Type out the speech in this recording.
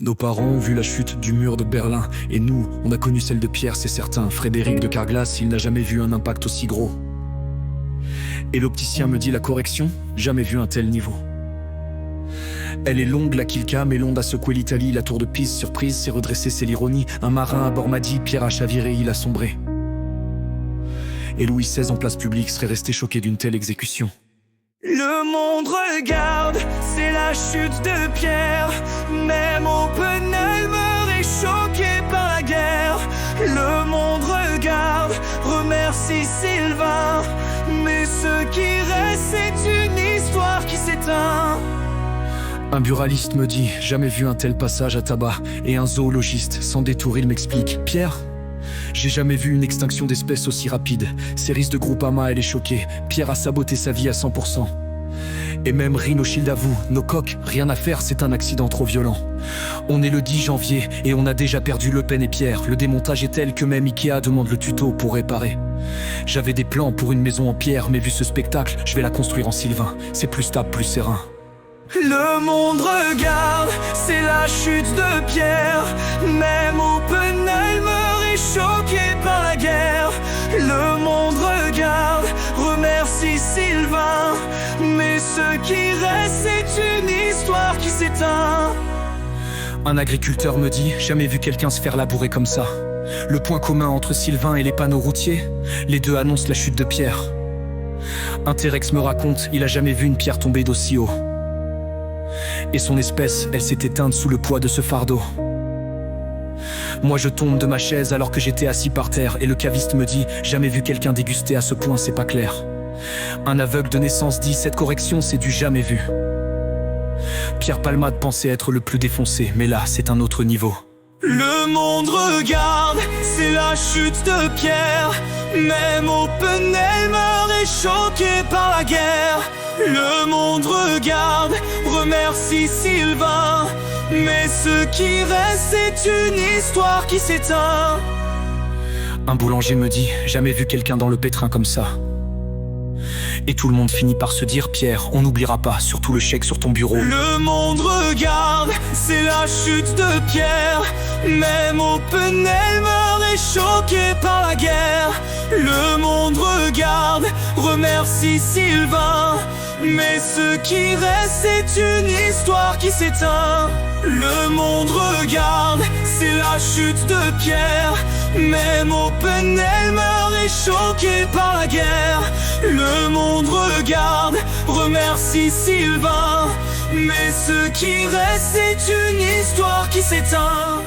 Nos parents ont vu la chute du mur de Berlin, et nous, on a connu celle de Pierre, c'est certain. Frédéric de Carglass, il n'a jamais vu un impact aussi gros. Et l'opticien me dit la correction, jamais vu un tel niveau. Elle est longue la Kilka, mais l'onde a secoué l'Italie. La tour de Pise, surprise, s'est redressée, c'est l'ironie. Un marin à bord m'a dit, Pierre a chaviré, il a sombré. Et Louis XVI en place publique serait resté choqué d'une telle exécution. Le monde regarde, c'est la chute de Pierre. Même Oppenheimer est choqué par la guerre. Le monde regarde, remercie Sylvain. Mais ce qui reste, c'est une histoire qui s'éteint. Un buraliste me dit, jamais vu un tel passage à tabac. Et un zoologiste, sans détour, il m'explique, Pierre, j'ai jamais vu une extinction d'espèces aussi rapide. Cerise de Groupama, elle est choquée. Pierre a saboté sa vie à 100%. Et même Rhino Shield avoue, nos coqs, rien à faire, c'est un accident trop violent. On est le 10 janvier et on a déjà perdu Le Pen et Pierre. Le démontage est tel que même Ikea demande le tuto pour réparer. J'avais des plans pour une maison en pierre, mais vu ce spectacle, je vais la construire en Sylvain. C'est plus stable, plus serein. Le monde regarde, c'est la chute de Pierre. Même Oppenheimer est choqué par la guerre. Le monde regarde, remercie Sylvain. Mais ce qui reste, c'est une histoire qui s'éteint. Un agriculteur me dit, jamais vu quelqu'un se faire labourer comme ça. Le point commun entre Sylvain et les panneaux routiers, les deux annoncent la chute de Pierre. Un T-Rex me raconte, il a jamais vu une pierre tomber d'aussi haut. Et son espèce, elle s'est éteinte sous le poids de ce fardeau. Moi je tombe de ma chaise alors que j'étais assis par terre. Et le caviste me dit, jamais vu quelqu'un déguster à ce point, c'est pas clair. Un aveugle de naissance dit, cette correction c'est du jamais vu. Pierre Palmade pensait être le plus défoncé, mais là c'est un autre niveau. Le monde regarde, c'est la chute de Pierre. Même Oppenheimer est choqué par la guerre. Le monde regarde, remercie Sylvain. Mais ce qui reste, c'est une histoire qui s'éteint. Un boulanger me dit, jamais vu quelqu'un dans le pétrin comme ça. Et tout le monde finit par se dire, Pierre, on n'oubliera pas, surtout le chèque sur ton bureau. Le monde regarde, c'est la chute de Pierre. Même Oppenheimer est choqué par la guerre. Le monde regarde, remercie Sylvain. Mais ce qui reste, c'est une histoire qui s'éteint. Le monde regarde, c'est la chute de Pierre. Même Oppenheimer est choqué par la guerre. Le monde regarde, remercie Sylvain. Mais ce qui reste, c'est une histoire qui s'éteint.